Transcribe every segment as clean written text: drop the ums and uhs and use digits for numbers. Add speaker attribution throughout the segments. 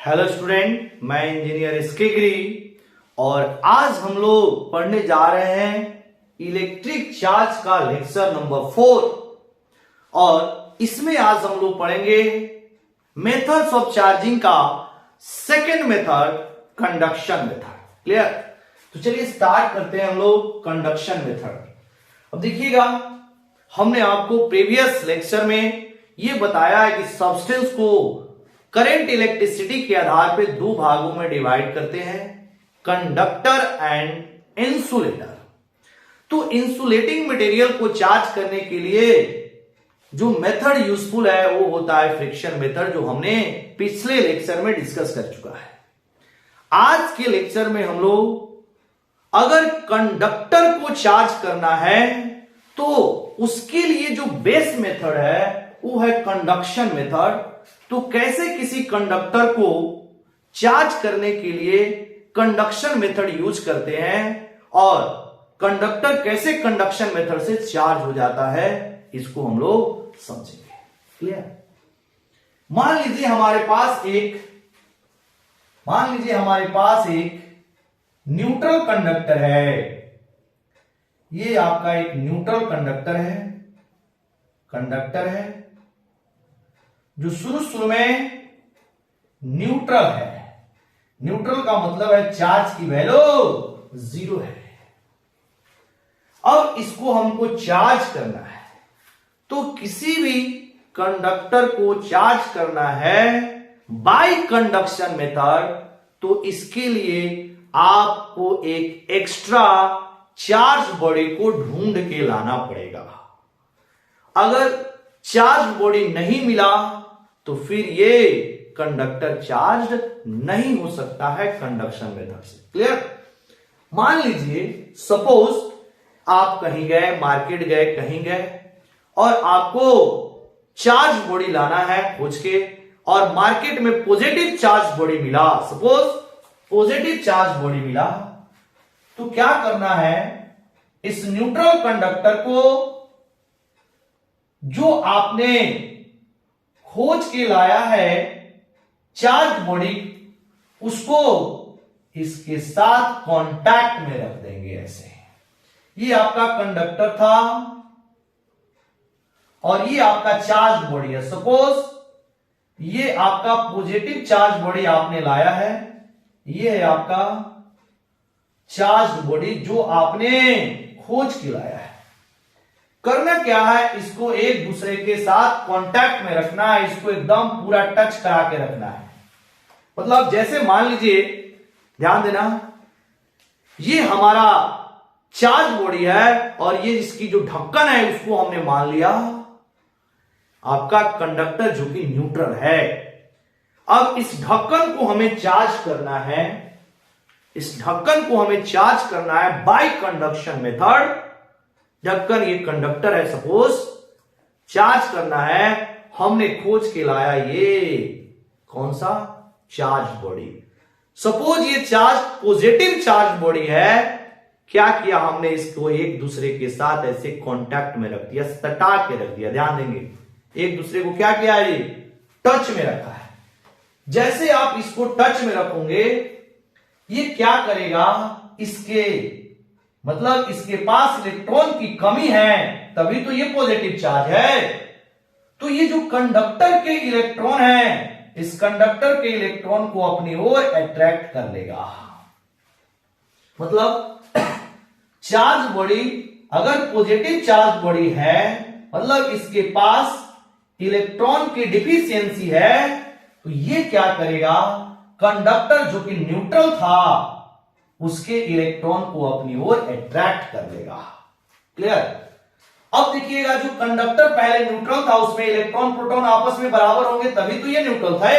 Speaker 1: Hello student, मैं engineer SK गिरी और आज हम लोग पढ़ने जा रहे हैं इलेक्ट्रिक चार्ज का लेक्चर नंबर 4। और इसमें आज हम लोग पढ़ेंगे मेथड्स ऑफ चार्जिंग का second method, conduction method. Clear? तो चलिए स्टार्ट करते हैं हम लोग कंडक्शन मेथड। अब देखिएगा, हमने आपको प्रीवियस लेक्चर में यह बताया है कि सब्सटेंस को करंट इलेक्ट्रिसिटी के आधार पे दो भागों में डिवाइड करते हैं, कंडक्टर एंड इंसुलेटर। तो इंसुलेटिंग मटेरियल को चार्ज करने के लिए जो मेथड यूजफुल है वो होता है फ्रिक्शन मेथड, जो हमने पिछले लेक्चर में डिस्कस कर चुका है। आज के लेक्चर में हम लोग अगर कंडक्टर को चार्ज करना है तो उसके लिए जो बेस्ट मेथड है वो है कंडक्शन मेथड। तो कैसे किसी कंडक्टर को चार्ज करने के लिए कंडक्शन मेथड यूज करते हैं और कंडक्टर कैसे कंडक्शन मेथड से चार्ज हो जाता है, इसको हम लोग समझेंगे। क्लियर? मान लीजिए हमारे पास एक न्यूट्रल कंडक्टर है। ये आपका एक न्यूट्रल कंडक्टर है जो शुरू में न्यूट्रल है। न्यूट्रल का मतलब है चार्ज की वैल्यू 0 है। अब इसको हमको चार्ज करना है, तो किसी भी कंडक्टर को चार्ज करना है बाय कंडक्शन मेथड, तो इसके लिए आपको एक एक्स्ट्रा चार्ज बॉडी को ढूंढ के लाना पड़ेगा। अगर चार्ज बॉडी नहीं मिला तो फिर ये कंडक्टर चार्ज नहीं हो सकता है कंडक्शन मेथड से। क्लियर? मान लीजिए सपोज आप कहीं गए, मार्केट गए, कहीं गए और आपको चार्ज बॉडी लाना है खोज के, और मार्केट में पॉजिटिव चार्ज बॉडी मिला। सपोज पॉजिटिव चार्ज बॉडी मिला, तो क्या करना है, इस न्यूट्रल कंडक्टर को जो आपने खोज के लाया है चार्ज बॉडी, उसको इसके साथ कांटेक्ट में रख देंगे। ऐसे ये आपका कंडक्टर था और ये आपका चार्ज बॉडी है। सपोज ये आपका पॉजिटिव चार्ज बॉडी आपने लाया है, ये है आपका चार्ज बॉडी जो आपने खोज के लाया है। करना क्या है, इसको एक दूसरे के साथ कांटेक्ट में रखना है, इसको एकदम पूरा टच करा के रखना है। मतलब जैसे मान लीजिए, ध्यान देना, ये हमारा चार्ज बॉडी है और ये इसकी जो ढक्कन है उसको हमने मान लिया आपका कंडक्टर जो कि न्यूट्रल है। अब इस ढक्कन को हमें चार्ज करना है, इस ढक्कन को हमें चार्ज करना है बाय कंडक्शन मेथड। ढक्कन ये कंडक्टर है, सपोज चार्ज करना है, हमने खोज के लाया ये कौन सा चार्ज बॉडी। सपोज ये चार्ज पॉजिटिव चार्ज बॉडी है। क्या किया हमने, इसको एक दूसरे के साथ ऐसे कांटेक्ट में रख दिया, सटा के रख दिया। ध्यान देंगे, एक दूसरे को क्या किया, ये टच में रखा है। जैसे आप इसको टच में रखोगे, ये क्या करेगा, इसके पास इलेक्ट्रॉन की कमी है, तभी तो ये पॉजिटिव चार्ज है। तो ये जो कंडक्टर के इलेक्ट्रॉन है, इस कंडक्टर के इलेक्ट्रॉन को अपनी ओर अट्रैक्ट कर लेगा। मतलब चार्ज बॉडी अगर पॉजिटिव चार्ज बॉडी है, मतलब इसके पास इलेक्ट्रॉन की डिफिशियंसी है, तो ये क्या करेगा, कंडक्टर जो कि न्यूट्रल था उसके इलेक्ट्रॉन को अपनी ओर अट्रैक्ट कर लेगा। क्लियर? अब देखिएगा, जो कंडक्टर पहले न्यूट्रल था उसमें इलेक्ट्रॉन प्रोटॉन आपस में बराबर होंगे तभी तो ये न्यूट्रल था।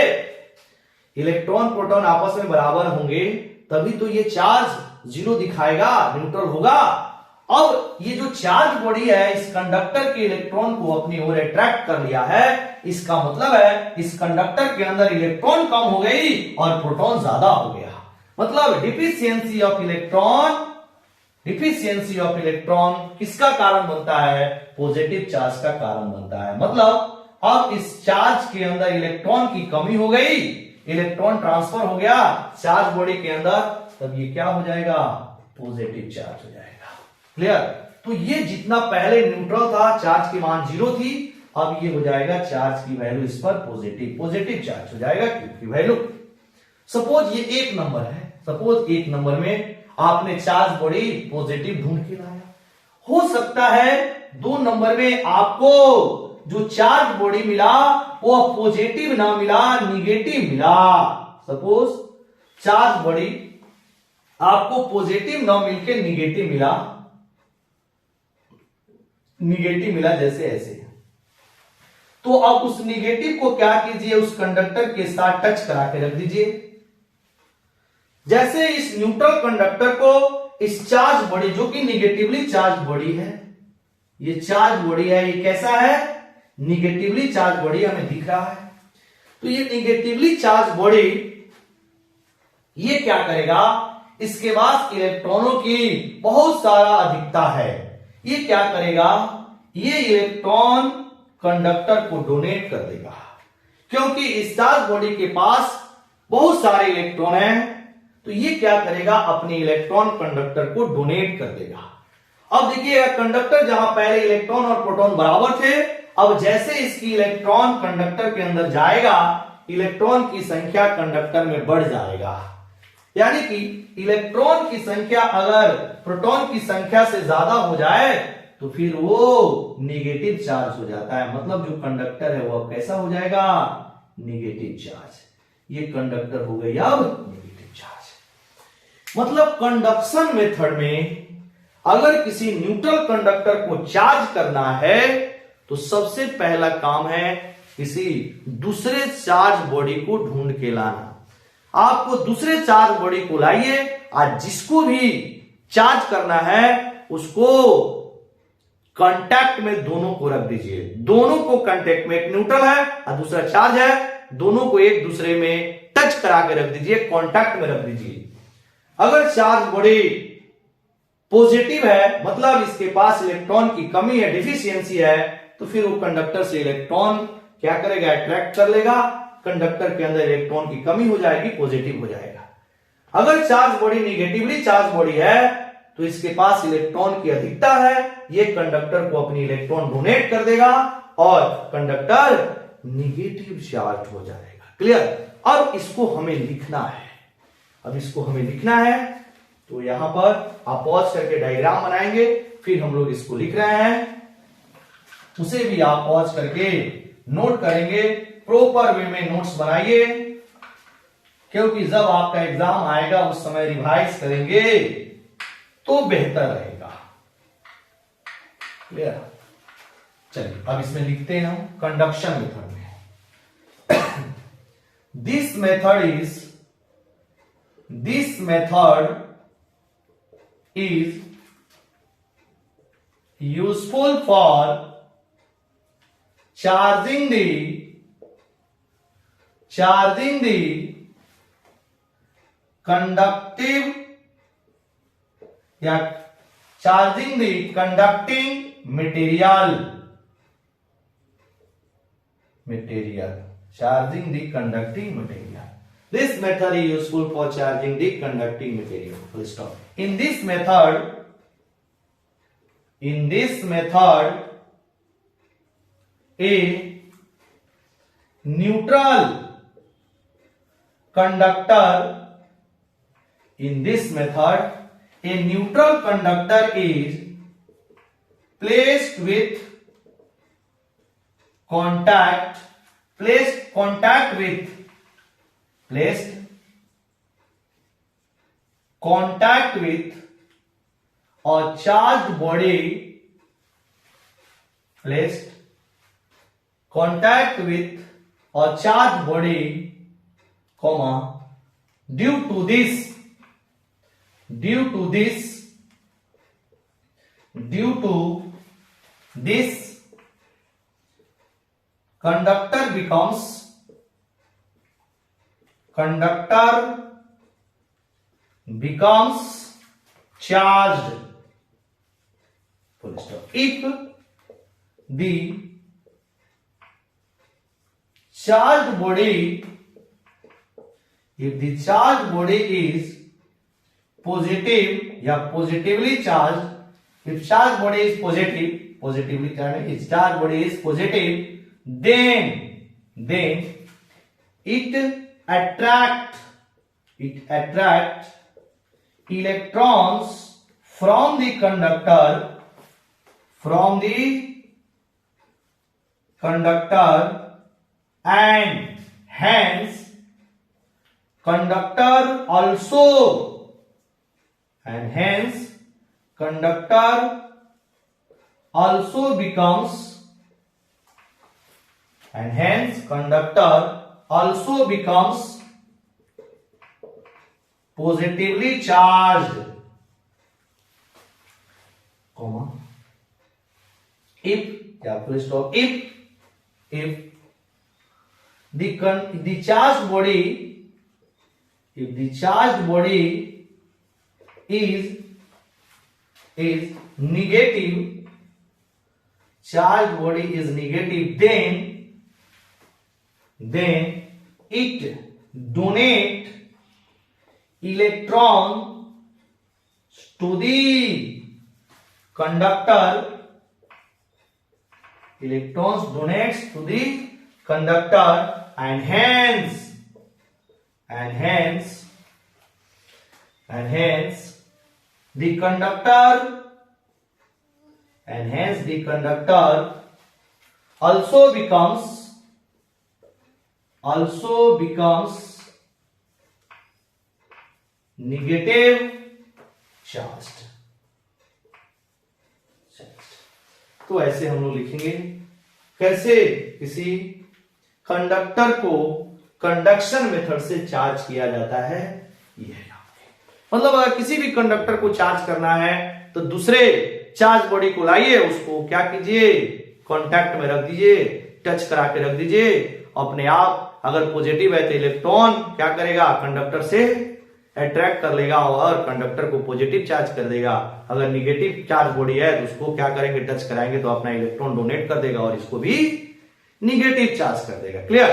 Speaker 1: इलेक्ट्रॉन प्रोटॉन आपस में बराबर होंगे तभी तो ये चार्ज 0 दिखाएगा, न्यूट्रल होगा। अब ये जो चार्ज बॉडी है, इस कंडक्टर के इलेक्ट्रॉन को अपनी ओर अट्रैक्ट कर लिया है। इसका मतलब है इस कंडक्टर के अंदर इलेक्ट्रॉन कम हो गई और प्रोटॉन ज्यादा हो गया। मतलब डिफिशियंसी ऑफ इलेक्ट्रॉन किसका कारण बनता है, पॉजिटिव चार्ज का कारण बनता है। मतलब अब इस चार्ज के अंदर इलेक्ट्रॉन की कमी हो गई, इलेक्ट्रॉन ट्रांसफर हो गया चार्ज बॉडी के अंदर, तब ये क्या हो जाएगा, पॉजिटिव चार्ज हो जाएगा। क्लियर। तो ये जितना पहले न्यूट्रल था, चार्ज की मान 0 थी, अब ये हो जाएगा चार्ज की वैल्यू इस पर पॉजिटिव चार्ज हो जाएगा, क्यू की वैल्यू। सपोज ये 1 नंबर है, सपोज 1 नंबर में आपने चार्ज बॉडी पॉजिटिव ढूंढ के लाया। हो सकता है 2 नंबर में आपको जो चार्ज बॉडी मिला वो पॉजिटिव ना मिला, निगेटिव मिला। सपोज चार्ज बॉडी आपको पॉजिटिव ना मिलके निगेटिव मिला जैसे ऐसे। तो अब उस निगेटिव को क्या कीजिए, उस कंडक्टर के साथ टच करा के रख दीजिए। जैसे इस न्यूट्रल कंडक्टर को इस चार्ज बॉडी, जो कि निगेटिवली चार्ज बॉडी है, ये चार्ज बॉडी है, ये कैसा है, निगेटिवली चार्ज बॉडी हमें दिख रहा है। तो ये निगेटिवली चार्ज बॉडी ये क्या करेगा, इसके पास इलेक्ट्रॉनों की बहुत सारा अधिकता है। ये क्या करेगा, ये इलेक्ट्रॉन कंडक्टर को डोनेट कर देगा, क्योंकि इस चार्ज बॉडी के पास बहुत सारे इलेक्ट्रॉन हैं। तो ये क्या करेगा, अपने इलेक्ट्रॉन कंडक्टर को डोनेट कर देगा। अब देखिए कंडक्टर जहां पहले इलेक्ट्रॉन और प्रोटॉन बराबर थे, अब जैसे इसकी इलेक्ट्रॉन कंडक्टर के अंदर जाएगा, इलेक्ट्रॉन की संख्या कंडक्टर में बढ़ जाएगा। यानी कि इलेक्ट्रॉन की संख्या अगर प्रोटॉन की संख्या से ज्यादा हो जाए तो फिर वो निगेटिव चार्ज हो जाता है। मतलब जो कंडक्टर है वो अब कैसा हो जाएगा, निगेटिव चार्ज। ये कंडक्टर हो गई अब निगेटिव चार्ज। मतलब कंडक्शन मेथड में अगर किसी न्यूट्रल कंडक्टर को चार्ज करना है तो सबसे पहला काम है किसी दूसरे चार्ज बॉडी को ढूंढ के लाना। आपको दूसरे चार्ज बॉडी को लाइए और जिसको भी चार्ज करना है उसको कांटेक्ट में दोनों को रख दीजिए। दोनों को कांटेक्ट में, एक न्यूट्रल है और दूसरा चार्ज है, दोनों को एक दूसरे में टच करा के रख दीजिए, कांटेक्ट में रख दीजिए। अगर चार्ज बॉडी पॉजिटिव है, मतलब इसके पास इलेक्ट्रॉन की कमी है, डिफिशियंसी है, तो फिर वो कंडक्टर से इलेक्ट्रॉन क्या करेगा, अट्रैक्ट कर लेगा। कंडक्टर के अंदर इलेक्ट्रॉन की कमी हो जाएगी, पॉजिटिव हो जाएगा। अगर charge body negatively charge body है तो इसके पास इलेक्ट्रॉन की अधिकता है, ये कंडक्टर को अपनी इलेक्ट्रॉन डोनेट कर देगा और कंडक्टर निगेटिव चार्ज हो जाएगा। क्लियर। अब इसको हमें लिखना है, तो यहां पर आप पॉज करके डायग्राम बनाएंगे, फिर हम लोग इसको लिख रहे हैं, उसे भी आप पॉज करके नोट करेंगे। प्रॉपर वे में नोट्स बनाइए, क्योंकि जब आपका एग्जाम आएगा उस समय रिवाइज करेंगे तो बेहतर रहेगा। क्लियर। चलिए अब इसमें लिखते हैं हम कंडक्शन मेथड में। This method is useful for charging the conductive या charging the conducting material, charging the conducting material. This method is useful for charging the conducting material. Full stop. In this method a neutral conductor is placed with contact with a charged body, comma, due to this conductor becomes charged. Full stop. If the charged body if the charged body is positive या positively charged, if charged body is positive, positively charged, if charged body is positive, then it attract electrons from the conductor and hence conductor also becomes positively charged, comma, if the charged body is negative, then it donate electron to the conductor, and hence the conductor also becomes negative charged. तो ऐसे हम लोग लिखेंगे कैसे किसी conductor को conduction method से charge किया जाता है। यह मतलब अगर किसी भी कंडक्टर को चार्ज करना है तो दूसरे चार्ज बॉडी को लाइए, उसको क्या कीजिए, कांटेक्ट में रख दीजिए, टच करा के रख दीजिए। अपने आप अगर पॉजिटिव है तो इलेक्ट्रॉन क्या करेगा, कंडक्टर से अट्रैक्ट कर लेगा और कंडक्टर को पॉजिटिव चार्ज कर देगा। अगर निगेटिव चार्ज बॉडी है तो उसको क्या करेंगे, टच कराएंगे तो अपना इलेक्ट्रॉन डोनेट कर देगा और इसको भी निगेटिव चार्ज कर देगा। क्लियर।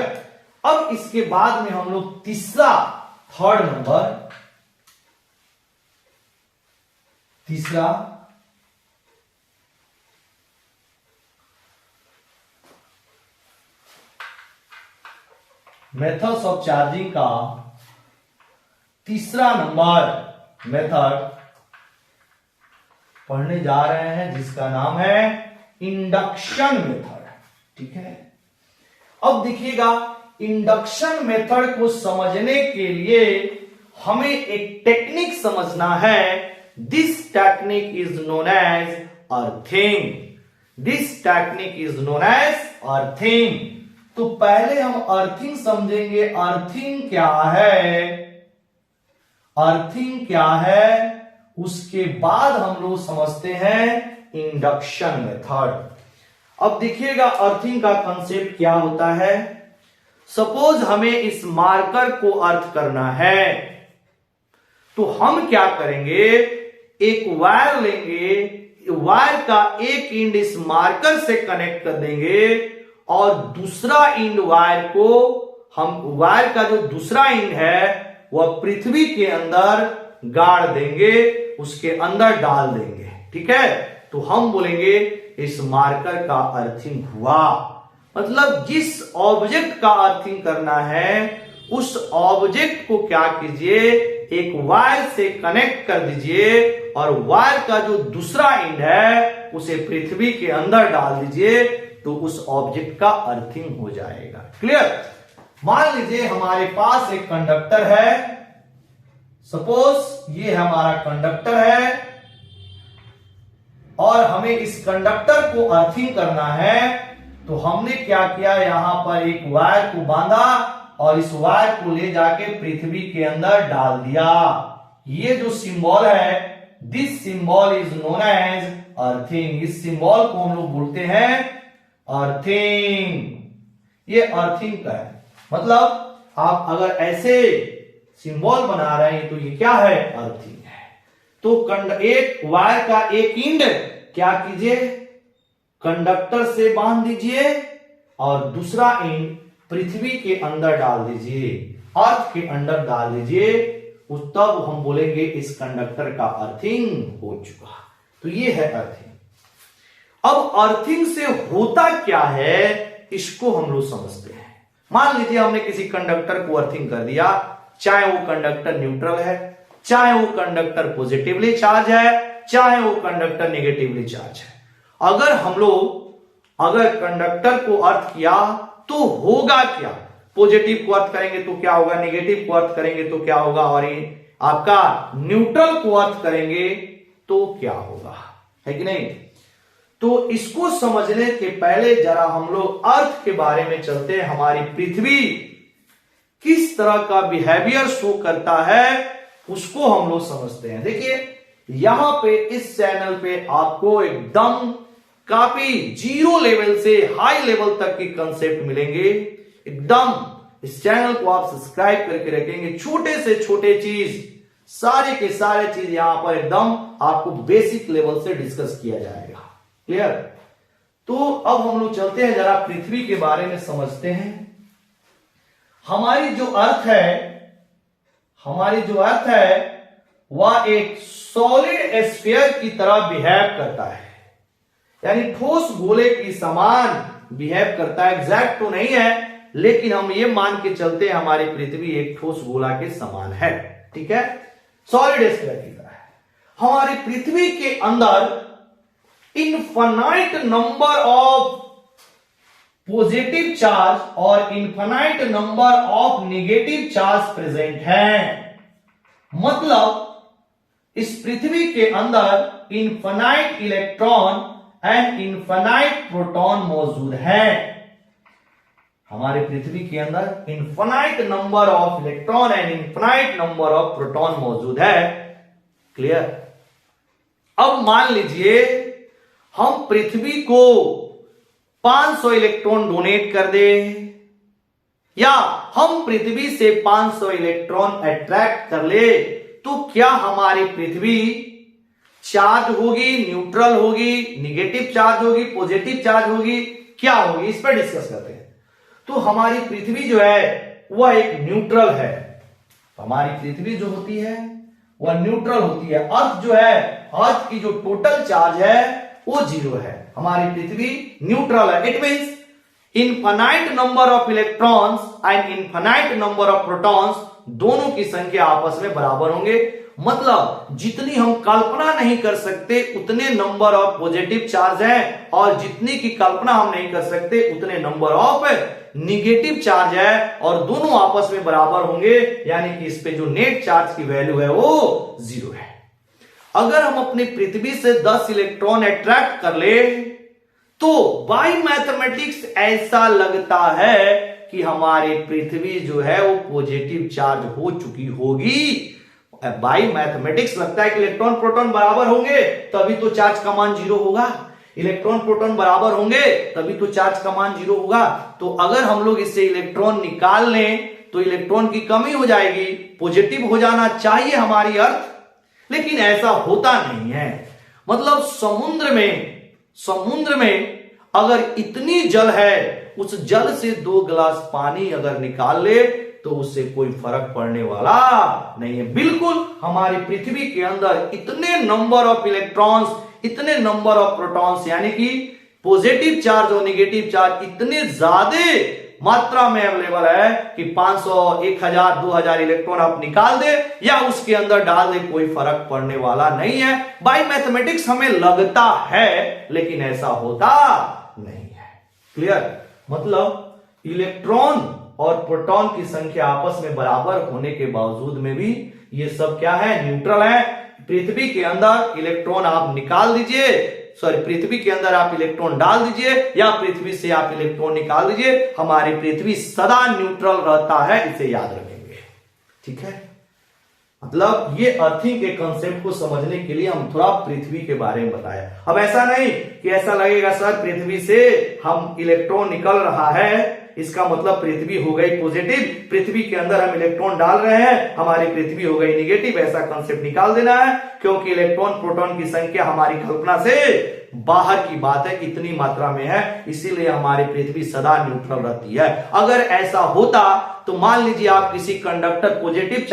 Speaker 1: अब इसके बाद में हम लोग third number methods of charging का तीसरा नंबर मेथड पढ़ने जा रहे हैं, जिसका नाम है इंडक्शन मेथड। ठीक है। अब देखिएगा, इंडक्शन मेथड को समझने के लिए हमें एक टेक्निक समझना है। This technique is known as earthing. तो पहले हम अर्थिंग समझेंगे। अर्थिंग क्या है, उसके बाद हम लोग समझते हैं इंडक्शन मेथड। अब देखिएगा अर्थिंग का कंसेप्ट क्या होता है। सपोज हमें इस मार्कर को अर्थ करना है तो हम क्या करेंगे, एक वायर लेंगे, वायर का एक एंड इस मार्कर से कनेक्ट कर देंगे और दूसरा एंड वायर का जो दूसरा एंड है वह पृथ्वी के अंदर गाड़ देंगे, उसके अंदर डाल देंगे। ठीक है। तो हम बोलेंगे इस मार्कर का अर्थिंग हुआ। मतलब जिस ऑब्जेक्ट का अर्थिंग करना है उस ऑब्जेक्ट को क्या कीजिए, एक वायर से कनेक्ट कर दीजिए और वायर का जो दूसरा एंड है उसे पृथ्वी के अंदर डाल दीजिए, तो उस ऑब्जेक्ट का अर्थिंग हो जाएगा। क्लियर। मान लीजिए हमारे पास एक कंडक्टर है। सपोज ये हमारा कंडक्टर है और हमें इस कंडक्टर को अर्थिंग करना है। तो हमने क्या किया, यहां पर एक वायर को बांधा और इस वायर को ले जाके पृथ्वी के अंदर डाल दिया। ये जो सिंबल है, this symbol is known as earthing. इस सिंबल को हम लोग बोलते हैं अर्थिंग। ये अर्थिंग का है। मतलब आप अगर ऐसे सिंबल बना रहे हैं तो ये क्या है, अर्थिंग है। तो एक वायर का एक एंड क्या कीजिए, कंडक्टर से बांध दीजिए और दूसरा एंड पृथ्वी के अंदर डाल दीजिए, अर्थ के अंदर डाल दीजिए, तब हम बोलेंगे इस कंडक्टर का अर्थिंग हो चुका। तो ये है अर्थिंग। अब अर्थिंग से होता क्या है इसको हम लोग समझते हैं। मान लीजिए हमने किसी कंडक्टर को अर्थिंग कर दिया, चाहे वो कंडक्टर न्यूट्रल है, चाहे वो कंडक्टर पॉजिटिवली चार्ज है, चाहे वो कंडक्टर नेगेटिवली चार्ज है। अगर कंडक्टर को अर्थ किया तो होगा क्या? पॉजिटिव को अर्थ करेंगे तो क्या होगा, नेगेटिव को अर्थ करेंगे तो क्या होगा, और आपका न्यूट्रल को अर्थ करेंगे तो क्या होगा, है कि नहीं? तो इसको समझने के पहले जरा हम लोग अर्थ के बारे में चलते हैं। हमारी पृथ्वी किस तरह का बिहेवियर शो करता है उसको हम लोग समझते हैं। देखिए यहां पे इस चैनल पे आपको एकदम काफी जीरो लेवल से हाई लेवल तक की कंसेप्ट मिलेंगे। एकदम इस चैनल को आप सब्सक्राइब करके रखेंगे, छोटे से छोटे चीज सारे के सारे चीज यहां पर एकदम आपको बेसिक लेवल से डिस्कस किया जाएगा। क्लियर? तो अब हम लोग चलते हैं, जरा पृथ्वी के बारे में समझते हैं। हमारी जो अर्थ है वह एक सॉलिड स्फीयर की तरह बिहेव करता है, यानी ठोस गोले की समान बिहेव करता है। एग्जैक्ट तो नहीं है, लेकिन हम ये मान के चलते हैं हमारी पृथ्वी एक ठोस गोला के समान है। ठीक है, सॉलिड स्फीयर की तरह है। हमारी पृथ्वी के अंदर infinite number of positive charge और infinite number of negative charge present है। मतलब इस पृथ्वी के अंदर infinite electron and infinite proton मौजूद है। हमारे पृथ्वी के अंदर infinite number of electron and infinite number of proton मौजूद है। क्लियर? अब मान लीजिए हम पृथ्वी को 500 इलेक्ट्रॉन डोनेट कर दे, या हम पृथ्वी से 500 इलेक्ट्रॉन अट्रैक्ट कर ले, तो क्या हमारी पृथ्वी चार्ज होगी, न्यूट्रल होगी, निगेटिव चार्ज होगी, पॉजिटिव चार्ज होगी, क्या होगी? इस पर डिस्कस करते हैं। तो हमारी पृथ्वी जो है वह एक न्यूट्रल है। हमारी पृथ्वी जो होती है वह न्यूट्रल होती है। अर्थ जो है, अर्थ की जो टोटल चार्ज है वो 0 है। हमारी पृथ्वी न्यूट्रल है। It means infinite number of electrons and infinite number of protons दोनों की संख्या आपस में बराबर होंगे। मतलब जितनी हम कल्पना नहीं कर सकते उतने नंबर ऑफ पॉजिटिव चार्ज हैं, और जितनी की कल्पना हम नहीं कर सकते उतने नंबर ऑफ निगेटिव चार्ज है, और दोनों आपस में बराबर होंगे। यानी कि इस पे जो नेट चार्ज की वैल्यू है वो 0 है। अगर हम अपनी पृथ्वी से 10 इलेक्ट्रॉन अट्रैक्ट कर ले तो बाय मैथमेटिक्स ऐसा लगता है कि हमारी पृथ्वी जो है वो पॉजिटिव चार्ज हो चुकी होगी। बाय मैथमेटिक्स लगता है कि इलेक्ट्रॉन प्रोटॉन बराबर होंगे तभी तो चार्ज का मान 0 होगा। इलेक्ट्रॉन प्रोटॉन बराबर होंगे तभी तो चार्ज का मान 0 होगा। तो अगर हम लोग इससे इलेक्ट्रॉन निकाल लें तो इलेक्ट्रॉन की कमी हो जाएगी, पॉजिटिव हो जाना चाहिए हमारी अर्थ, लेकिन ऐसा होता नहीं है। मतलब समुद्र में अगर इतनी जल है, उस जल से 2 गिलास पानी अगर निकाल ले तो उससे कोई फर्क पड़ने वाला नहीं है। बिल्कुल हमारी पृथ्वी के अंदर इतने नंबर ऑफ इलेक्ट्रॉन्स, इतने नंबर ऑफ प्रोटॉन्स, यानी कि पॉजिटिव चार्ज और नेगेटिव चार्ज इतने ज्यादा मात्रा में अवेलेबल है कि 500, 1000, 2000 इलेक्ट्रॉन आप निकाल दे या उसके अंदर डाल दे, कोई फर्क पड़ने वाला नहीं है। बाय मैथमेटिक्स हमें लगता है, लेकिन ऐसा होता नहीं है। क्लियर? मतलब इलेक्ट्रॉन और प्रोटॉन की संख्या आपस में बराबर होने के बावजूद में भी ये सब क्या है? न्यूट्रल है। पृथ्वी के अंदर इलेक्ट्रॉन आप निकाल दीजिए, पृथ्वी के अंदर आप इलेक्ट्रॉन डाल दीजिए या पृथ्वी से आप इलेक्ट्रॉन निकाल दीजिए, हमारी पृथ्वी सदा न्यूट्रल रहता है। इसे याद रखेंगे। ठीक है? मतलब ये अर्थिंग के कंसेप्ट को समझने के लिए हम थोड़ा पृथ्वी के बारे में बताया। अब ऐसा नहीं कि ऐसा लगेगा सर पृथ्वी से हम इलेक्ट्रॉन निकल रहा है, इसका मतलब पृथ्वी हो गई पॉजिटिव, पृथ्वी के अंदर हम इलेक्ट्रॉन डाल रहे हैं, हमारी पृथ्वी हो गई नेगेटिव। ऐसा कंसेप्ट निकाल देना है, क्योंकि इलेक्ट्रॉन प्रोटॉन की संख्या हमारी कल्पना से बाहर की बात है, इतनी मात्रा में है, इसीलिए हमारी पृथ्वी सदा न्यूट्रल रहती है। अगर ऐसा होता तो मान लीजिए आप किसी कंडक्टर पॉजिटिव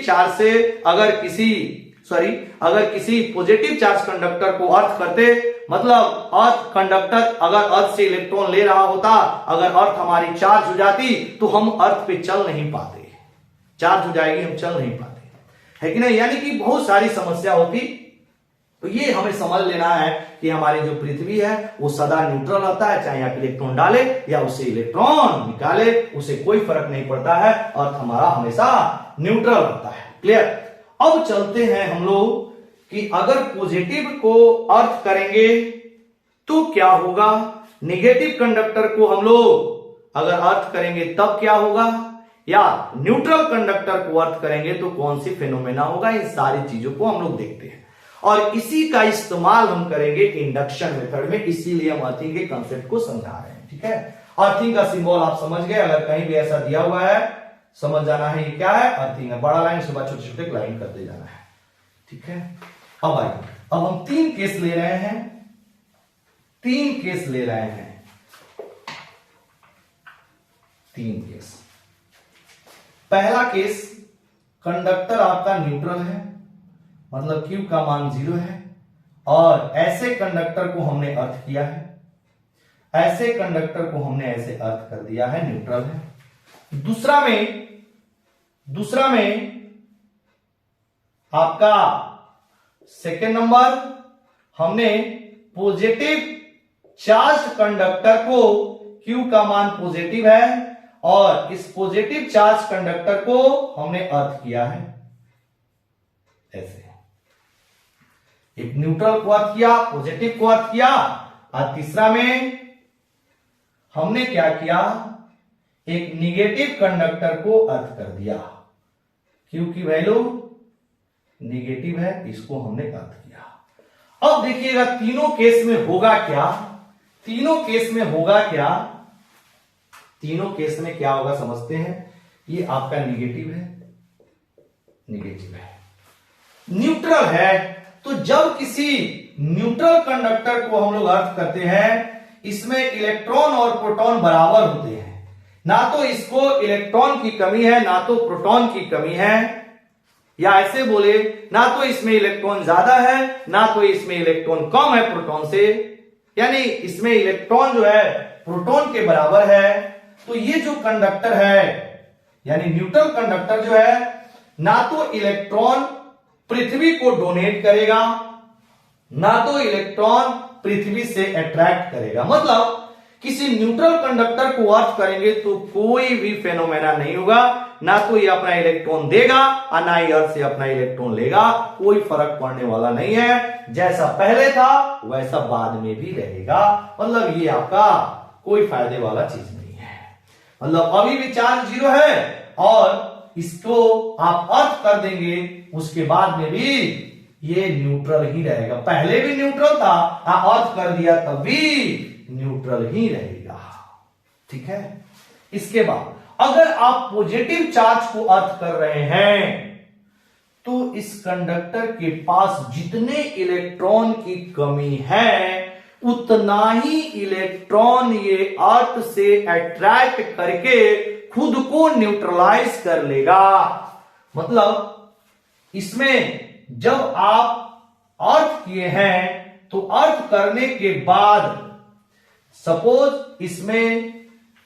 Speaker 1: चार्ज से अगर किसी पॉजिटिव चार्ज कंडक्टर को अर्थ करते, मतलब अर्थ कंडक्टर अगर अर्थ से इलेक्ट्रॉन ले रहा होता, अगर अर्थ हमारी चार्ज हो जाती तो हम अर्थ पे चल नहीं पाते, चार्ज हो जाएगी, हम चल नहीं पाते, है कि नहीं। यानी कि बहुत सारी समस्या होती। तो ये हमें समझ लेना है कि हमारी जो पृथ्वी है वो सदा न्यूट्रल रहता है, चाहे आप इलेक्ट्रॉन डाले या उससे इलेक्ट्रॉन निकाले, उसे कोई फर्क नहीं पड़ता है, अर्थ हमारा हमेशा न्यूट्रल रहता है। क्लियर। अब चलते हैं हम लोग कि अगर पॉजिटिव को अर्थ करेंगे तो क्या होगा, निगेटिव कंडक्टर को हम लोग अगर अर्थ करेंगे तब क्या होगा, या न्यूट्रल कंडक्टर को अर्थ करेंगे तो कौन सी फिनोमेना होगा, इन सारी चीजों को हम लोग देखते हैं और इसी का इस्तेमाल हम करेंगे इंडक्शन मेथड में, इसीलिए हम अर्थिंग के कंसेप्ट को समझा रहे हैं। ठीक है, अर्थिंग का सिंबल आप समझ गए, अगर कहीं भी ऐसा दिया हुआ है समझ जाना है ये क्या है, अर्थिंग है। बड़ा लाइन उसके बाद छोटे छोटे लाइन करते जाना है। ठीक है, अब आइए, अब हम 3 केस ले रहे हैं, 3 केस ले रहे हैं, 3 केस। पहला केस, कंडक्टर आपका न्यूट्रल है, मतलब Q का मान 0 है और ऐसे कंडक्टर को हमने अर्थ किया है, ऐसे कंडक्टर को हमने ऐसे अर्थ कर दिया है, न्यूट्रल है। दूसरा में आपका सेकेंड नंबर, हमने पॉजिटिव चार्ज कंडक्टर को, Q का मान पॉजिटिव है और इस पॉजिटिव चार्ज कंडक्टर को हमने अर्थ किया है ऐसे, एक न्यूट्रल को अर्थ किया, पॉजिटिव को अर्थ किया, और तीसरा में हमने क्या किया, एक निगेटिव कंडक्टर को अर्थ कर दिया, Q की वैल्यू निगेटिव है, इसको हमने अर्थ किया। अब देखिएगा तीनों केस में होगा क्या, तीनों केस में होगा क्या, तीनों केस में क्या होगा समझते हैं। ये आपका निगेटिव है, निगेटिव है, न्यूट्रल है, तो जब किसी न्यूट्रल कंडक्टर को हम लोग अर्थ करते हैं, इसमें इलेक्ट्रॉन और प्रोटॉन बराबर होते हैं, ना तो इसको इलेक्ट्रॉन की कमी है ना तो प्रोटॉन की कमी है, या ऐसे बोले ना तो इसमें इलेक्ट्रॉन ज्यादा है ना तो इसमें इलेक्ट्रॉन कम है प्रोटॉन से, यानी इसमें इलेक्ट्रॉन जो है प्रोटॉन के बराबर है। तो ये जो कंडक्टर है यानी न्यूट्रल कंडक्टर जो है, ना तो इलेक्ट्रॉन पृथ्वी को डोनेट करेगा ना तो इलेक्ट्रॉन पृथ्वी से अट्रैक्ट करेगा, मतलब किसी न्यूट्रल कंडक्टर को अर्थ करेंगे तो कोई भी फेनोमेना नहीं होगा, ना तो ये अपना इलेक्ट्रॉन देगा और ना ही अर्थ से अपना इलेक्ट्रॉन लेगा, कोई फर्क पड़ने वाला नहीं है, जैसा पहले था वैसा बाद में भी रहेगा, मतलब ये आपका कोई फायदे वाला चीज नहीं है, मतलब अभी भी चार्ज 0 है और इसको आप अर्थ कर देंगे उसके बाद में भी ये न्यूट्रल ही रहेगा, पहले भी न्यूट्रल था, अर्थ कर दिया तब भी न्यूट्रल ही रहेगा। ठीक है, इसके बाद अगर आप पॉजिटिव चार्ज को अर्थ कर रहे हैं तो इस कंडक्टर के पास जितने इलेक्ट्रॉन की कमी है उतना ही इलेक्ट्रॉन ये अर्थ से अट्रैक्ट करके खुद को न्यूट्रलाइज कर लेगा, मतलब इसमें जब आप अर्थ किए हैं तो अर्थ करने के बाद सपोज इसमें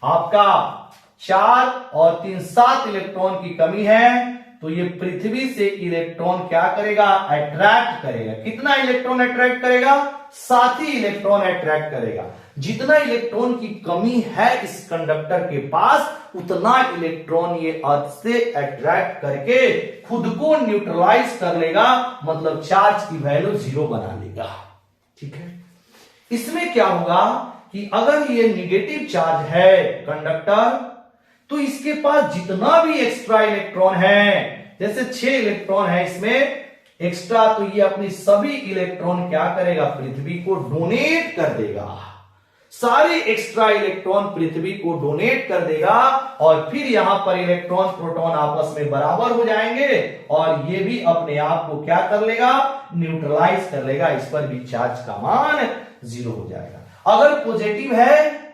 Speaker 1: आपका 4 और 3 7 इलेक्ट्रॉन की कमी है, तो ये पृथ्वी से इलेक्ट्रॉन क्या करेगा, अट्रैक्ट करेगा। कितना इलेक्ट्रॉन अट्रैक्ट करेगा, 7 ही इलेक्ट्रॉन अट्रैक्ट करेगा। जितना इलेक्ट्रॉन की कमी है इस कंडक्टर के पास उतना इलेक्ट्रॉन ये अर्थ से अट्रैक्ट करके खुद को न्यूट्रलाइज कर लेगा, मतलब चार्ज की वैल्यू 0 बना लेगा। ठीक है, इसमें क्या होगा कि अगर ये निगेटिव चार्ज है कंडक्टर तो इसके पास जितना भी एक्स्ट्रा इलेक्ट्रॉन है, जैसे 6 इलेक्ट्रॉन है इसमें एक्स्ट्रा, तो ये अपनी सभी इलेक्ट्रॉन क्या करेगा, पृथ्वी को डोनेट कर देगा, सारे एक्स्ट्रा इलेक्ट्रॉन पृथ्वी को डोनेट कर देगा और फिर यहां पर इलेक्ट्रॉन प्रोटॉन आपस में बराबर हो जाएंगे और ये भी अपने आप को क्या कर लेगा, न्यूट्रलाइज कर लेगा, इस पर भी चार्ज का मान 0 हो जाएगा। अगर पॉजिटिव है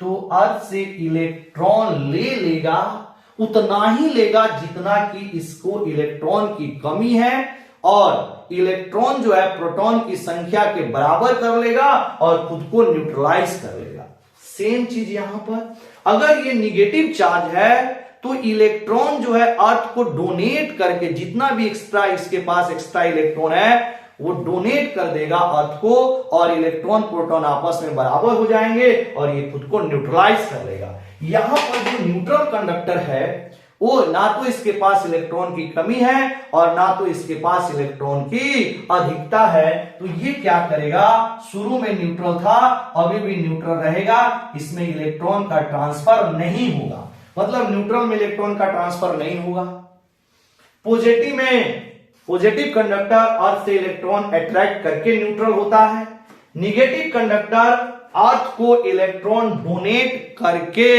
Speaker 1: तो अर्थ से इलेक्ट्रॉन ले लेगा, उतना ही लेगा जितना कि इसको इलेक्ट्रॉन की कमी है, और इलेक्ट्रॉन जो है प्रोटॉन की संख्या के बराबर कर लेगा और खुद को न्यूट्रलाइज कर लेगा। सेम चीज यहां पर, अगर ये निगेटिव चार्ज है तो इलेक्ट्रॉन जो है अर्थ को डोनेट करके, जितना भी एक्स्ट्रा इसके पास एक्स्ट्रा इलेक्ट्रॉन है वो डोनेट कर देगा अर्थ को, और इलेक्ट्रॉन प्रोटॉन आपस में बराबर हो जाएंगे और ये खुद को न्यूट्रलाइज कर लेगा। यहां पर जो न्यूट्रल कंडक्टर है वो ना तो इसके पास इलेक्ट्रॉन की कमी है और ना तो इसके पास इलेक्ट्रॉन की अधिकता है, तो ये क्या करेगा, शुरू में न्यूट्रल था, अभी भी न्यूट्रल रहेगा, इसमें इलेक्ट्रॉन का ट्रांसफर नहीं होगा, मतलब न्यूट्रल में इलेक्ट्रॉन का ट्रांसफर नहीं होगा। पॉजिटिव में पॉजिटिव कंडक्टर अर्थ से इलेक्ट्रॉन अट्रैक्ट करके न्यूट्रल होता है, निगेटिव कंडक्टर अर्थ को इलेक्ट्रॉन डोनेट करके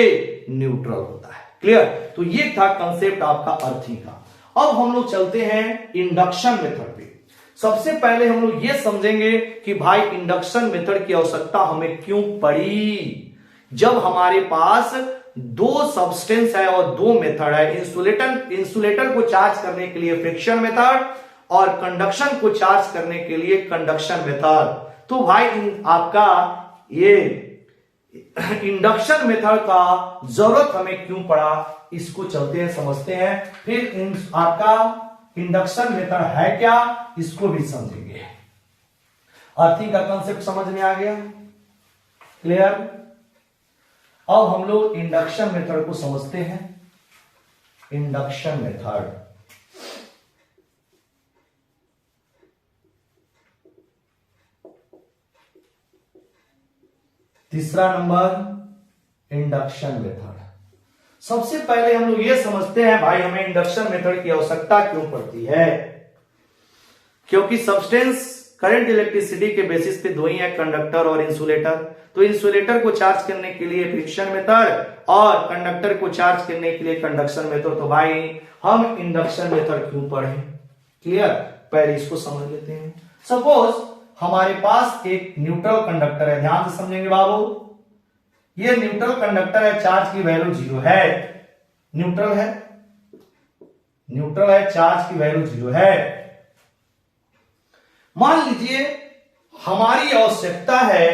Speaker 1: न्यूट्रल होता है। क्लियर? तो ये था कंसेप्ट आपका अर्थिंग का। अब हम लोग चलते हैं इंडक्शन मेथड पे। सबसे पहले हम लोग ये समझेंगे कि भाई इंडक्शन मेथड की आवश्यकता हमें क्यों पड़ी। जब हमारे पास दो सब्सटेंस है और दो मेथड है, इंसुलेटर को चार्ज करने के लिए फ्रिक्शन मेथड और कंडक्शन को चार्ज करने के लिए कंडक्शन मेथड, तो भाई आपका ये इंडक्शन मेथड का जरूरत हमें क्यों पड़ा, इसको चलते हैं समझते हैं। फिर आपका इंडक्शन मेथड है क्या, इसको भी समझेंगे। अर्थिंग का कंसेप्ट समझ में आ गया? क्लियर? अब हम लोग इंडक्शन मेथड को समझते हैं। इंडक्शन मेथड, तीसरा नंबर इंडक्शन मेथड। सबसे पहले हम लोग ये समझते हैं भाई हमें इंडक्शन मेथड की आवश्यकता क्यों पड़ती है। क्योंकि सब्सटेंस करंट इलेक्ट्रिसिटी के बेसिस पे दो ही है, कंडक्टर और इंसुलेटर। तो इंसुलेटर को चार्ज करने के लिए फ्रिक्शन मेथड और कंडक्टर को चार्ज करने के लिए कंडक्शन मेथड। तो भाई हम इंडक्शन मेथड क्यों पढ़े, क्लियर? पहले इसको समझ लेते हैं। सपोज हमारे पास एक न्यूट्रल कंडक्टर है, ध्यान से समझेंगे बाबू। ये न्यूट्रल कंडक्टर है, चार्ज की वैल्यू 0 है, न्यूट्रल है, न्यूट्रल है, चार्ज की वैल्यू 0 है। मान लीजिए हमारी आवश्यकता है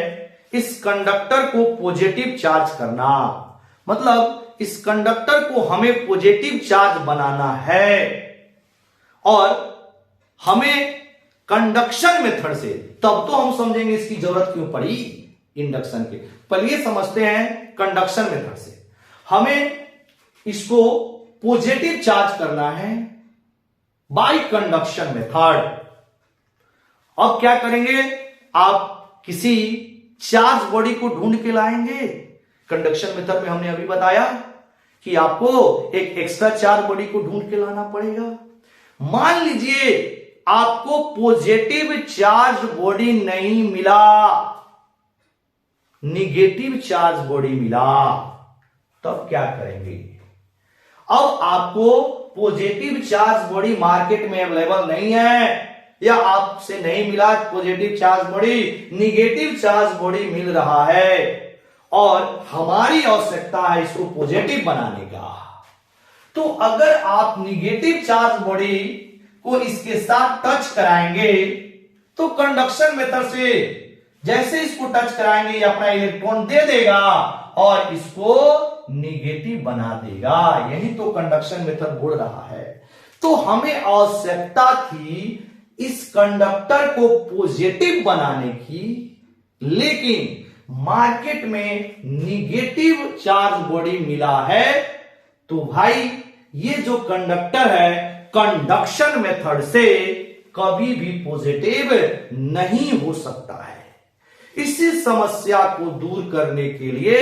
Speaker 1: इस कंडक्टर को पॉजिटिव चार्ज करना, मतलब इस कंडक्टर को हमें पॉजिटिव चार्ज बनाना है और हमें कंडक्शन मेथड से, तब तो हम समझेंगे इसकी जरूरत क्यों पड़ी इंडक्शन के। पहले ये समझते हैं कंडक्शन मेथड से हमें इसको पॉजिटिव चार्ज करना है बाय कंडक्शन मेथड। अब क्या करेंगे, आप किसी चार्ज बॉडी को ढूंढ के लाएंगे। कंडक्शन मेथड में हमने अभी बताया कि आपको एक एक्स्ट्रा चार्ज बॉडी को ढूंढ के लाना पड़ेगा। मान लीजिए आपको पॉजिटिव चार्ज बॉडी नहीं मिला, निगेटिव चार्ज बॉडी मिला, तब क्या करेंगे? अब आपको पॉजिटिव चार्ज बॉडी मार्केट में अवेलेबल नहीं है या आपसे नहीं मिला positive charge body, negative charge body मिल रहा है और हमारी आवश्यकता है इसको पॉजिटिव बनाने का। तो अगर आप निगेटिव चार्ज बॉडी को इसके साथ टच कराएंगे तो कंडक्शन मेथड से जैसे इसको टच कराएंगे ये अपना इलेक्ट्रॉन दे देगा और इसको निगेटिव बना देगा। यही तो कंडक्शन मेथड बोल रहा है। तो हमें आवश्यकता थी इस कंडक्टर को पॉजिटिव बनाने की, लेकिन मार्केट में निगेटिव चार्ज बॉडी मिला है। तो भाई ये जो कंडक्टर है कंडक्शन मेथड से कभी भी पॉजिटिव नहीं हो सकता है। इसी समस्या को दूर करने के लिए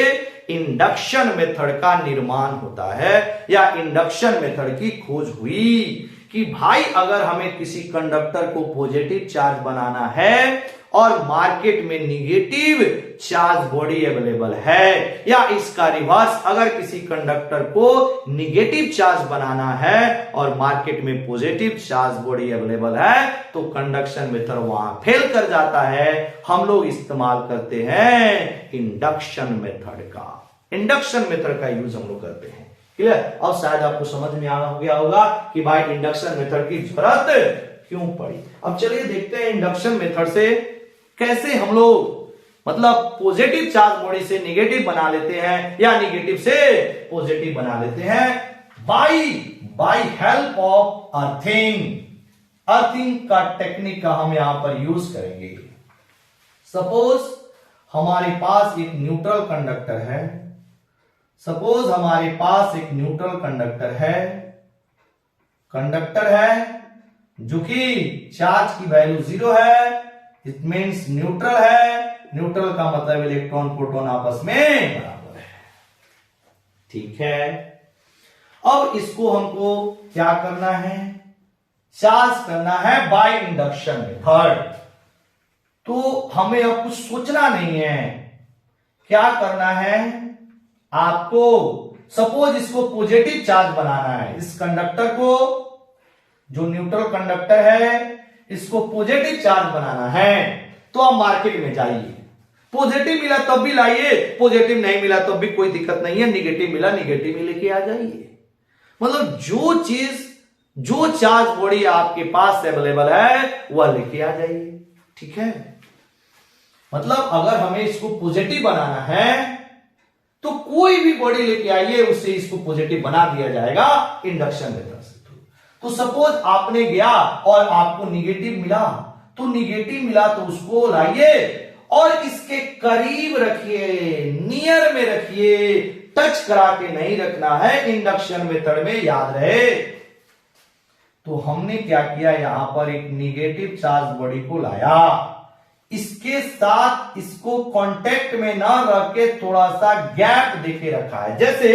Speaker 1: इंडक्शन मेथड का निर्माण होता है या इंडक्शन मेथड की खोज हुई कि भाई अगर हमें किसी कंडक्टर को पॉजिटिव चार्ज बनाना है और मार्केट में निगेटिव चार्ज बॉडी अवेलेबल है, या इसका रिवर्स, अगर किसी कंडक्टर को निगेटिव चार्ज बनाना है और मार्केट में पॉजिटिव चार्ज बॉडी अवेलेबल है तो कंडक्शन मेथड वहां फेल कर जाता है। हम लोग इस्तेमाल करते हैं इंडक्शन मेथड का। इंडक्शन मेथड का यूज हम लोग करते हैं। क्लियर? अब शायद आपको समझ में आ गया होगा कि भाई इंडक्शन मेथड की जरूरत क्यों पड़ी। अब चलिए देखते हैं इंडक्शन मेथड से कैसे हम लोग मतलब पॉजिटिव चार्ज बॉडी से निगेटिव बना लेते हैं या निगेटिव से पॉजिटिव बना लेते हैं by help of earthing. Earthing का टेक्निक का हम यहां पर यूज करेंगे। सपोज हमारे पास एक न्यूट्रल कंडक्टर है, सपोज हमारे पास एक न्यूट्रल कंडक्टर है जो कि चार्ज की वैल्यू 0 है, इट मीन्स न्यूट्रल है। न्यूट्रल का मतलब इलेक्ट्रॉन प्रोटॉन आपस में बराबर है। ठीक है, अब इसको हमको क्या करना है, चार्ज करना है बाय इंडक्शन मेथड। तो हमें अब कुछ सोचना नहीं है, क्या करना है आपको, सपोज इसको पॉजिटिव चार्ज बनाना है, इस कंडक्टर को जो न्यूट्रल कंडक्टर है इसको पॉजिटिव चार्ज बनाना है। तो आप मार्केट में जाइए, पॉजिटिव मिला तब भी लाइए, पॉजिटिव नहीं मिला तब भी कोई दिक्कत नहीं है, निगेटिव मिला निगेटिव ही लेके आ जाइए। मतलब जो चार्ज बॉडी आपके पास अवेलेबल है वह लेके आ जाइए। ठीक है, मतलब अगर हमें इसको पॉजिटिव बनाना है तो कोई भी बॉडी लेके आइए, उससे इसको पॉजिटिव बना दिया जाएगा इंडक्शन मेथड से। तो सपोज आपने गया और आपको निगेटिव मिला, तो निगेटिव मिला तो उसको लाइए और इसके करीब रखिए, नियर में रखिए, टच करा के नहीं रखना है, इंडक्शन मेथड में याद रहे। तो हमने क्या किया, यहां पर एक निगेटिव चार्ज बॉडी को लाया, इसके साथ इसको कांटेक्ट में ना रख के थोड़ा सा गैप देके रखा है। जैसे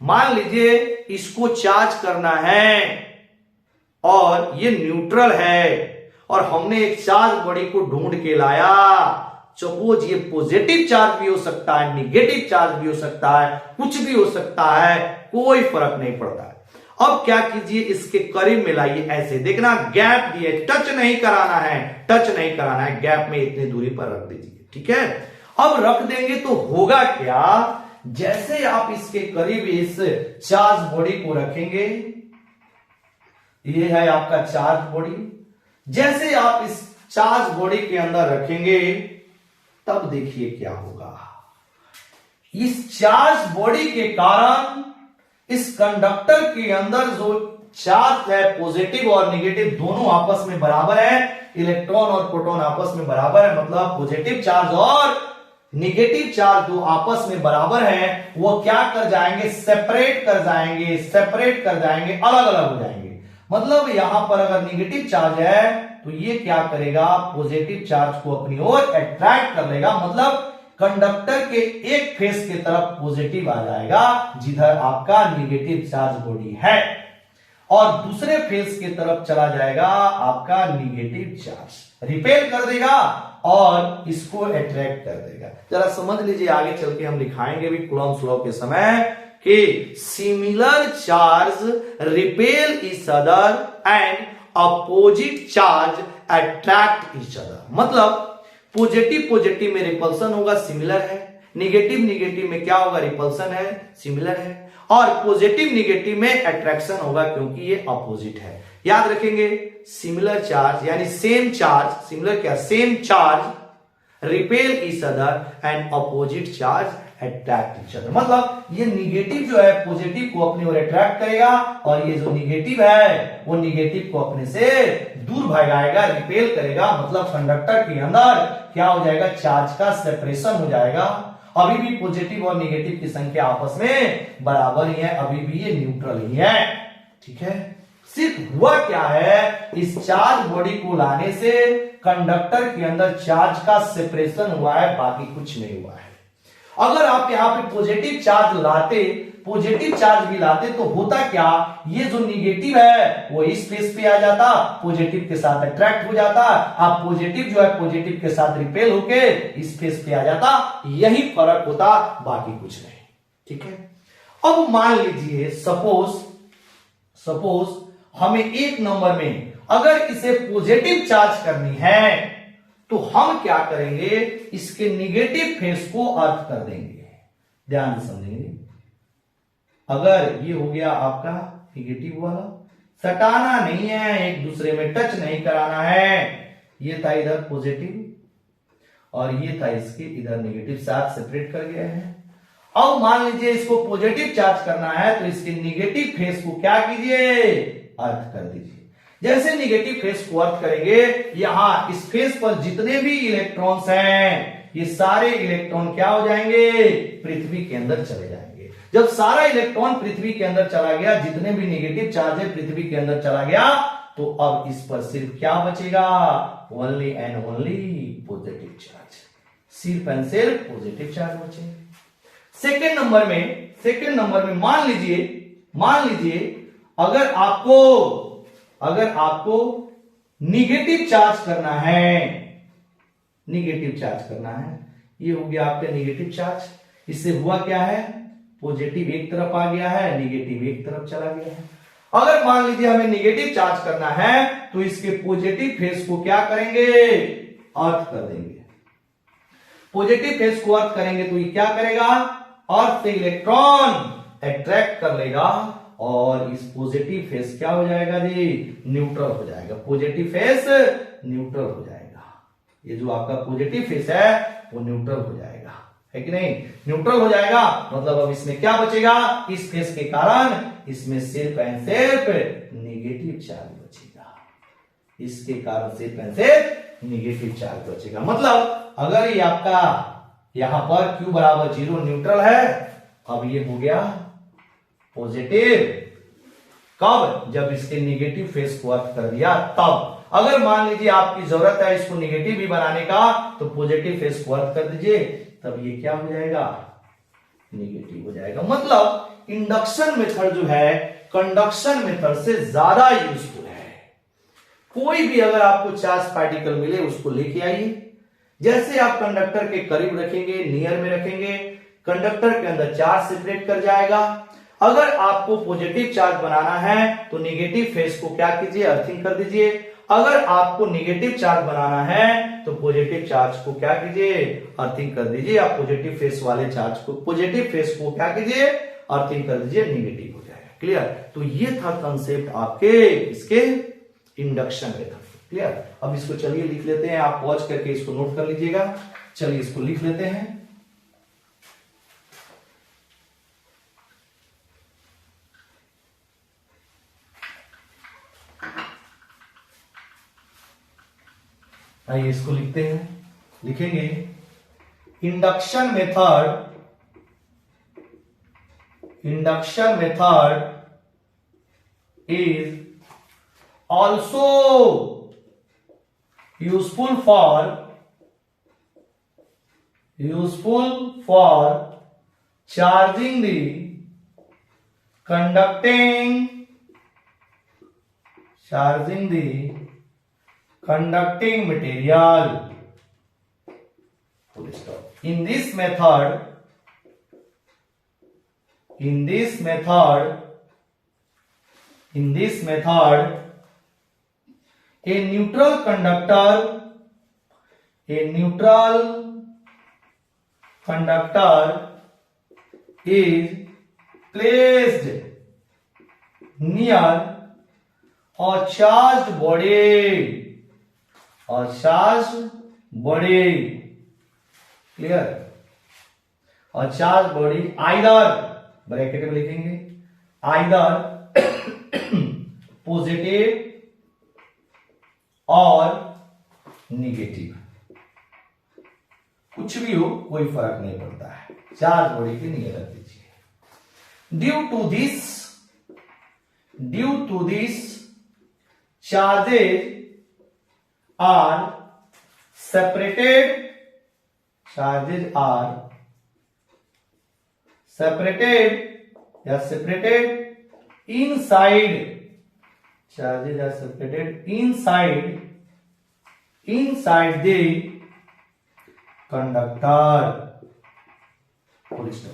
Speaker 1: मान लीजिए इसको चार्ज करना है और ये न्यूट्रल है और हमने एक चार्ज बॉडी को ढूंढ के लाया, सपोज ये पॉजिटिव चार्ज भी हो सकता है, निगेटिव चार्ज भी हो सकता है, कुछ भी हो सकता है, कोई फर्क नहीं पड़ता है। अब क्या कीजिए, इसके करीब में लाइए, ऐसे देखना गैप दिए, टच नहीं कराना है, गैप में इतनी दूरी पर रख दीजिए। ठीक है, अब रख देंगे तो होगा क्या, जैसे आप इसके करीब इस चार्ज बॉडी को रखेंगे, ये है आपका चार्ज बॉडी, जैसे आप इस चार्ज बॉडी के अंदर रखेंगे तब देखिए क्या होगा, इस चार्ज बॉडी के कारण इस कंडक्टर के अंदर जो चार्ज है पॉजिटिव और नेगेटिव दोनों आपस में बराबर है, इलेक्ट्रॉन और प्रोटॉन आपस में बराबर है, मतलब पॉजिटिव चार्ज और नेगेटिव चार्ज जो आपस में बराबर है वो क्या कर जाएंगे, सेपरेट कर जाएंगे, अलग अलग हो जाएंगे। मतलब यहां पर अगर नेगेटिव चार्ज है तो ये क्या करेगा, पॉजिटिव चार्ज को अपनी ओर अट्रैक्ट कर लेगा, मतलब कंडक्टर के एक फेस की तरफ पॉजिटिव आ जाएगा जिधर आपका नेगेटिव चार्ज बॉडी है, और दूसरे फेस की तरफ चला जाएगा आपका नेगेटिव चार्ज, रिपेल कर देगा और इसको अट्रैक्ट कर देगा। जरा समझ लीजिए, आगे चल के हम दिखाएंगे भी कूलॉम्स लॉ के समय कि similar charge repel each other and opposite charge attract each other. मतलब पॉजिटिव में रिपल्सन होगा, सिमिलर है, निगेटिव में क्या होगा, रिपल्सन है, सिमिलर है, और पॉजिटिव निगेटिव में अट्रैक्शन होगा क्योंकि ये अपोजिट है। याद रखेंगे, सिमिलर चार्ज यानी सेम चार्ज, सिमिलर क्या, same charge repel each other and opposite charge attract each other. मतलब ये निगेटिव जो है पॉजिटिव को अपनी ओर अट्रैक्ट करेगा और ये जो निगेटिव है वो निगेटिव को अपने से दूर भगाएगा, रिपेल करेगा। मतलब कंडक्टर के अंदर क्या हो जाएगा, चार्ज का सेपरेशन हो जाएगा। अभी भी पॉजिटिव और निगेटिव की संख्या आपस में बराबर ही है, अभी भी ये न्यूट्रल ही है। ठीक है, सिर्फ हुआ क्या है, इस चार्ज बॉडी को लाने से कंडक्टर के अंदर चार्ज का सेपरेशन हुआ है, बाकी कुछ नहीं हुआ है। अगर आप यहां पे पॉजिटिव चार्ज लाते पॉजिटिव चार्ज भी लाते तो होता क्या, ये जो निगेटिव है वो इस फेस पे आ जाता, पॉजिटिव के साथ अट्रैक्ट हो जाता, आप पॉजिटिव जो है पॉजिटिव के साथ रिपेल होके इस फेस पे आ जाता, यही फर्क होता, बाकी कुछ नहीं। ठीक है, अब मान लीजिए सपोज हमें एक नंबर में अगर इसे पॉजिटिव चार्ज करनी है तो हम क्या करेंगे, इसके निगेटिव फेस को अर्थ कर देंगे। ध्यान से समझेंगे, अगर ये हो गया आपका निगेटिव वाला, सटाना नहीं है, एक दूसरे में टच नहीं कराना है, ये था इधर पॉजिटिव और ये था इसके इधर निगेटिव, साथ सेपरेट कर गया है। अब मान लीजिए इसको पॉजिटिव चार्ज करना है तो इसके निगेटिव फेस को क्या कीजिए, अर्थ कर दीजिए। जैसे निगेटिव फेस को अर्थ करेंगे, यहां इस फेस पर जितने भी इलेक्ट्रॉन्स हैं ये सारे इलेक्ट्रॉन क्या हो जाएंगे, पृथ्वी के अंदर चले जाएंगे। जब सारा इलेक्ट्रॉन पृथ्वी के अंदर चला गया, जितने भी निगेटिव चार्ज है पृथ्वी के अंदर चला गया, तो अब इस पर सिर्फ क्या बचेगा, only and only positive charge, सिर्फ एंड सिर्फ पॉजिटिव चार्ज बचेगा। सेकेंड नंबर में मान लीजिए अगर आपको निगेटिव चार्ज करना है, ये हो गया आपका निगेटिव चार्ज, इससे हुआ क्या है, पॉजिटिव एक तरफ आ गया है, निगेटिव एक तरफ चला गया है। अगर मान लीजिए हमें निगेटिव चार्ज करना है तो इसके पॉजिटिव फेस को क्या करेंगे, अर्थ कर देंगे। पॉजिटिव फेस को अर्थ करेंगे तो ये क्या करेगा, अर्थ से इलेक्ट्रॉन अट्रैक्ट कर लेगा और इस पॉजिटिव फेस क्या हो जाएगा जी, न्यूट्रल हो जाएगा, पॉजिटिव फेस न्यूट्रल हो जाएगा। ये जो आपका पॉजिटिव फेस है वो न्यूट्रल हो जाएगा, है कि नहीं, न्यूट्रल हो जाएगा। मतलब अब इसमें क्या बचेगा, इस फेस के कारण इसमें सिर्फ एंड सिर्फ निगेटिव चार्ज बचेगा, इसके कारण सिर्फ एंड सिर्फ निगेटिव चार्ज बचेगा। मतलब अगर ये आपका यहां पर Q बराबर 0 न्यूट्रल है, अब ये हो गया पॉजिटिव, कब, जब इसके निगेटिव फेस को अर्थ कर दिया तब। अगर मान लीजिए आपकी जरूरत है इसको निगेटिव भी बनाने का तो पॉजिटिव फेस को अर्थ कर दीजिए, तब ये क्या हो जाएगा, निगेटिव हो जाएगा। मतलब इंडक्शन मेथड जो है कंडक्शन मेथड से ज्यादा यूजफुल है। कोई भी अगर आपको चार्ज पार्टिकल मिले उसको लेके आइए, जैसे आप कंडक्टर के करीब रखेंगे, नियर में रखेंगे, कंडक्टर के अंदर चार्ज सेपरेट कर जाएगा। अगर आपको पॉजिटिव चार्ज बनाना है तो निगेटिव फेस को क्या कीजिए, अर्थिंग कर दीजिए। अगर आपको निगेटिव चार्ज बनाना है तो पॉजिटिव चार्ज को क्या कीजिए, अर्थिंग कर दीजिए। आप पॉजिटिव फेस वाले चार्ज को, पॉजिटिव फेस को क्या कीजिए, अर्थिंग कर दीजिए, निगेटिव हो जाएगा। क्लियर, तो ये था कंसेप्ट आपके इसके इंडक्शन मेथड। क्लियर, अब इसको चलिए लिख लेते हैं, आप पॉज करके इसको नोट कर लीजिएगा। चलिए इसको लिख लेते हैं। आइए इसको लिखते हैं, लिखेंगे induction method is also useful for charging the conducting material. Full stop. In this method a neutral conductor is placed near a charged body. Clear? A charged body either, bracket में लिखेंगे, either positive और negative, कुछ भी हो कोई फर्क नहीं पड़ता है, चार्ज बॉडी के नियर रख दीजिए। Due to this charges are separated are separated inside. Charges are separated inside the conductor. Full stop.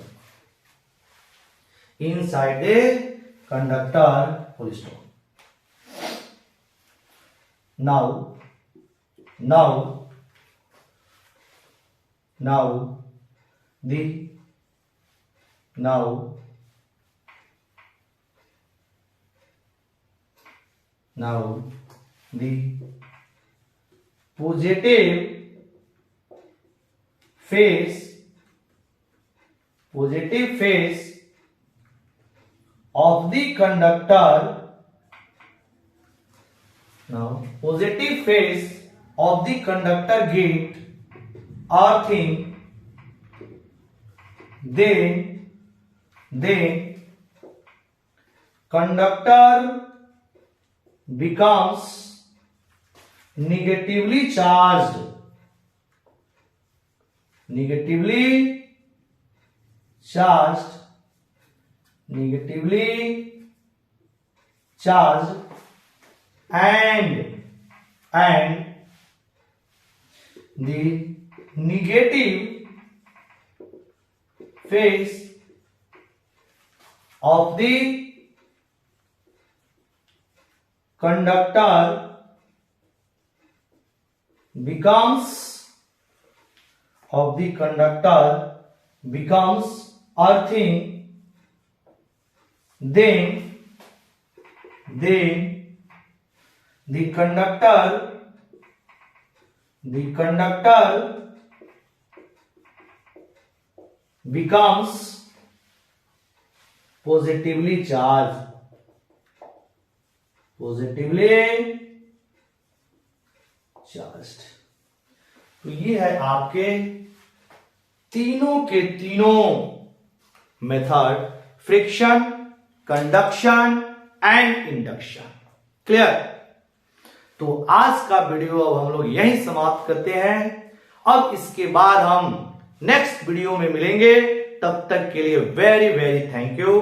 Speaker 1: Inside the conductor. Full stop. Now the positive phase of the conductor. Now positive phase of the conductor get earthing, then conductor becomes negatively charged. And the negative phase of the conductor becomes earthing, then the conductor becomes positively charged. तो ये है आपके तीनों के तीनों method, friction, conduction and induction. Clear? तो आज का वीडियो अब हम लोग यहीं समाप्त करते हैं। अब इसके बाद हम नेक्स्ट वीडियो में मिलेंगे। तब तक के लिए वेरी वेरी थैंक यू।